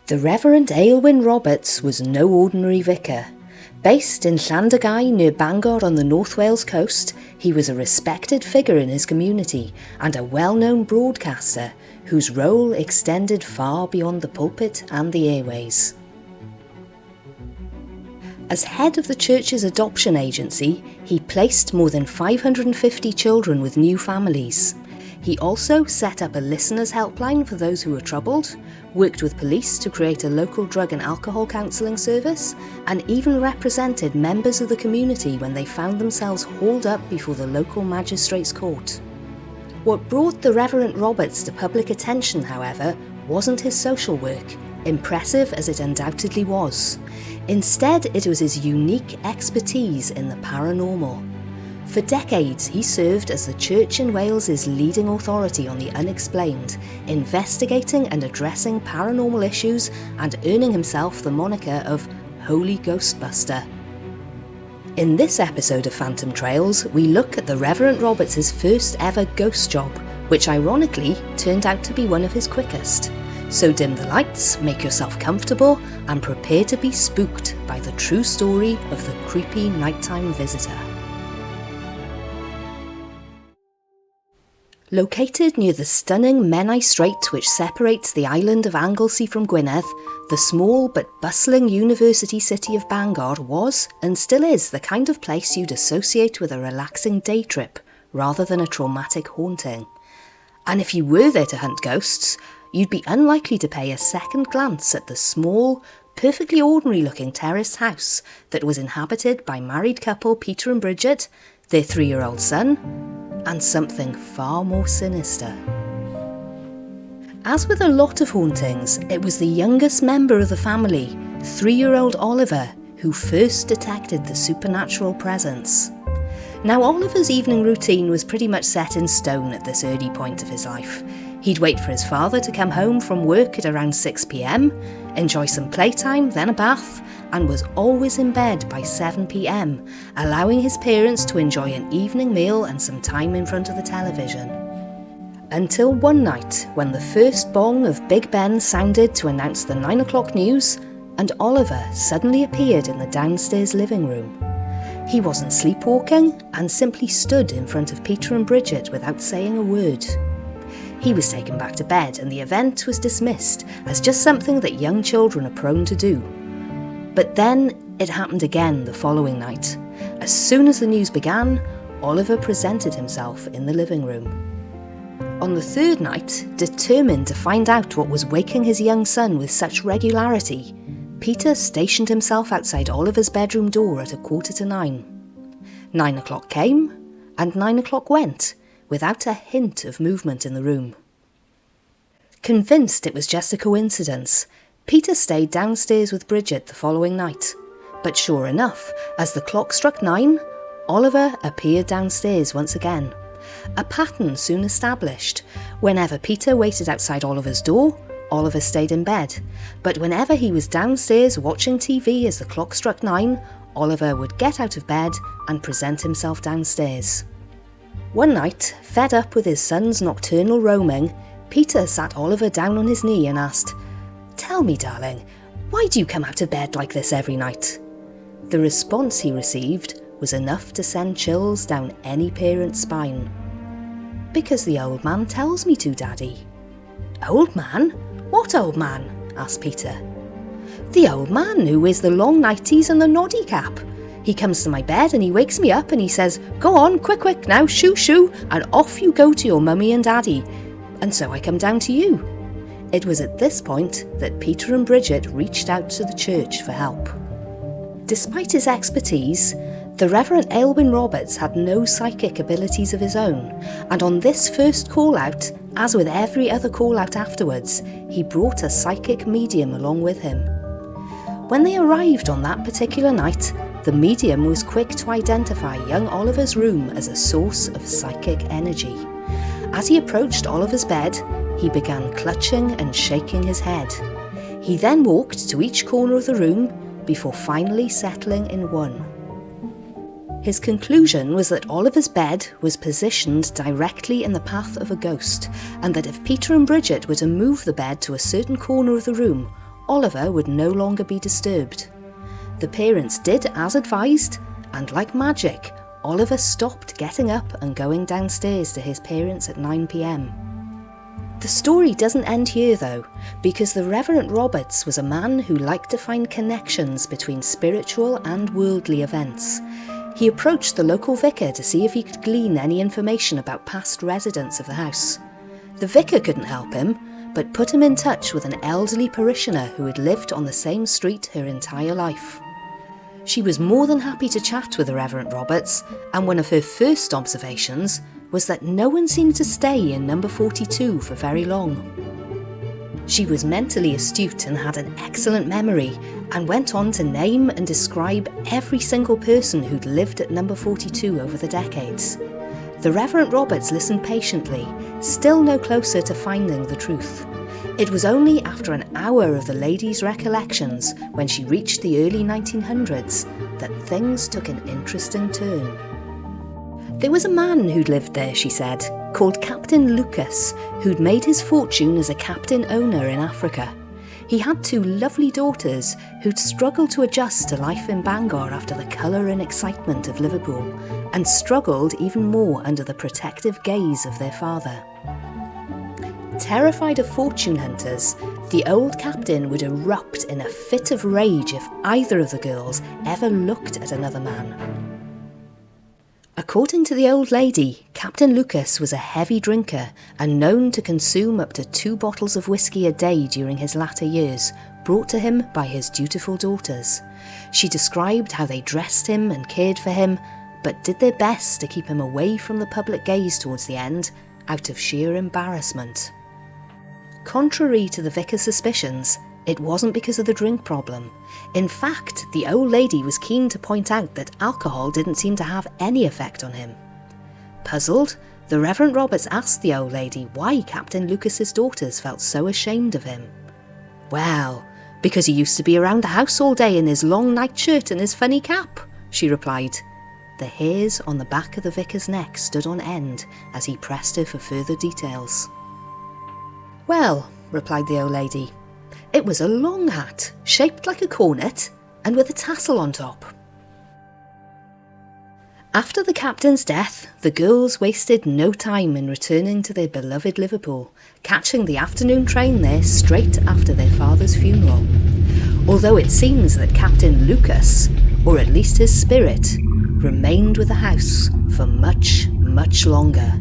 The Reverend Aelwyn Roberts was no ordinary vicar. Based in Llandagai near Bangor on the North Wales coast, he was a respected figure in his community and a well-known broadcaster whose role extended far beyond the pulpit and the airways. As head of the church's adoption agency, he placed more than 550 children with new families. He also set up a listeners' helpline for those who were troubled, worked with police to create a local drug and alcohol counselling service, and even represented members of the community when they found themselves hauled up before the local magistrate's court. What brought the Reverend Roberts to public attention, however, wasn't his social work, impressive as it undoubtedly was. Instead, it was his unique expertise in the paranormal. For decades, he served as the Church in Wales's leading authority on the unexplained, investigating and addressing paranormal issues and earning himself the moniker of Holy Ghostbuster. In this episode of Phantom Trails, we look at the Reverend Roberts' first ever ghost job, which ironically turned out to be one of his quickest. So dim the lights, make yourself comfortable, and prepare to be spooked by the true story of the creepy nighttime visitor. Located near the stunning Menai Strait which separates the island of Anglesey from Gwynedd, the small but bustling university city of Bangor was, and still is, the kind of place you'd associate with a relaxing day trip rather than a traumatic haunting. And if you were there to hunt ghosts, you'd be unlikely to pay a second glance at the small, perfectly ordinary looking terraced house that was inhabited by married couple Peter and Bridget, their 3-year-old son, and something far more sinister. As with a lot of hauntings, it was the youngest member of the family, 3-year-old Oliver, who first detected the supernatural presence. Now, Oliver's evening routine was pretty much set in stone at this early point of his life. He'd wait for his father to come home from work at around 6 p.m, enjoy some playtime, then a bath, and was always in bed by 7 p.m, allowing his parents to enjoy an evening meal and some time in front of the television. Until one night, when the first bong of Big Ben sounded to announce the 9 o'clock news, and Oliver suddenly appeared in the downstairs living room. He wasn't sleepwalking, and simply stood in front of Peter and Bridget without saying a word. He was taken back to bed and the event was dismissed as just something that young children are prone to do. But then it happened again the following night. As soon as the news began, Oliver presented himself in the living room. On the third night, determined to find out what was waking his young son with such regularity, Peter stationed himself outside Oliver's bedroom door at 9:15. 9 o'clock came, and 9 o'clock went, without a hint of movement in the room. Convinced it was just a coincidence, Peter stayed downstairs with Bridget the following night. But sure enough, as the clock struck 9, Oliver appeared downstairs once again. A pattern soon established. Whenever Peter waited outside Oliver's door, Oliver stayed in bed. But whenever he was downstairs watching TV as the clock struck 9, Oliver would get out of bed and present himself downstairs. One night, fed up with his son's nocturnal roaming, Peter sat Oliver down on his knee and asked, "Tell me, darling, why do you come out of bed like this every night?" The response he received was enough to send chills down any parent's spine. "Because the old man tells me to, Daddy." "Old man? What old man?" asked Peter. "The old man who wears the long nighties and the noddy cap. He comes to my bed and he wakes me up and he says, 'Go on, quick, quick, now, shoo, shoo, and off you go to your mummy and daddy.' And so I come down to you." It was at this point that Peter and Bridget reached out to the church for help. Despite his expertise, the Reverend Aelwyn Roberts had no psychic abilities of his own, and on this first call-out, as with every other call-out afterwards, he brought a psychic medium along with him. When they arrived on that particular night, the medium was quick to identify young Oliver's room as a source of psychic energy. As he approached Oliver's bed, he began clutching and shaking his head. He then walked to each corner of the room before finally settling in one. His conclusion was that Oliver's bed was positioned directly in the path of a ghost, and that if Peter and Bridget were to move the bed to a certain corner of the room, Oliver would no longer be disturbed. The parents did as advised, and like magic, Oliver stopped getting up and going downstairs to his parents at 9 p.m. The story doesn't end here though, because the Reverend Roberts was a man who liked to find connections between spiritual and worldly events. He approached the local vicar to see if he could glean any information about past residents of the house. The vicar couldn't help him, but put him in touch with an elderly parishioner who had lived on the same street her entire life. She was more than happy to chat with the Reverend Roberts, and one of her first observations was that no one seemed to stay in number 42 for very long. She was mentally astute and had an excellent memory, and went on to name and describe every single person who'd lived at number 42 over the decades. The Reverend Roberts listened patiently, still no closer to finding the truth. It was only after an hour of the lady's recollections, when she reached the early 1900s, that things took an interesting turn. There was a man who'd lived there, she said, called Captain Lucas, who'd made his fortune as a captain owner in Africa. He had 2 lovely daughters who'd struggled to adjust to life in Bangor after the colour and excitement of Liverpool, and struggled even more under the protective gaze of their father. Terrified of fortune hunters, the old captain would erupt in a fit of rage if either of the girls ever looked at another man. According to the old lady, Captain Lucas was a heavy drinker and known to consume up to 2 bottles of whiskey a day during his latter years, brought to him by his dutiful daughters. She described how they dressed him and cared for him, but did their best to keep him away from the public gaze towards the end, out of sheer embarrassment. Contrary to the vicar's suspicions, it wasn't because of the drink problem. In fact, the old lady was keen to point out that alcohol didn't seem to have any effect on him. Puzzled, the Reverend Roberts asked the old lady why Captain Lucas's daughters felt so ashamed of him. "Well, because he used to be around the house all day in his long nightshirt and his funny cap," she replied. The hairs on the back of the vicar's neck stood on end as he pressed her for further details. "Well," replied the old lady, "it was a long hat, shaped like a cornet, and with a tassel on top." After the captain's death, the girls wasted no time in returning to their beloved Liverpool, catching the afternoon train there straight after their father's funeral. Although it seems that Captain Lucas, or at least his spirit, remained with the house for much, much longer.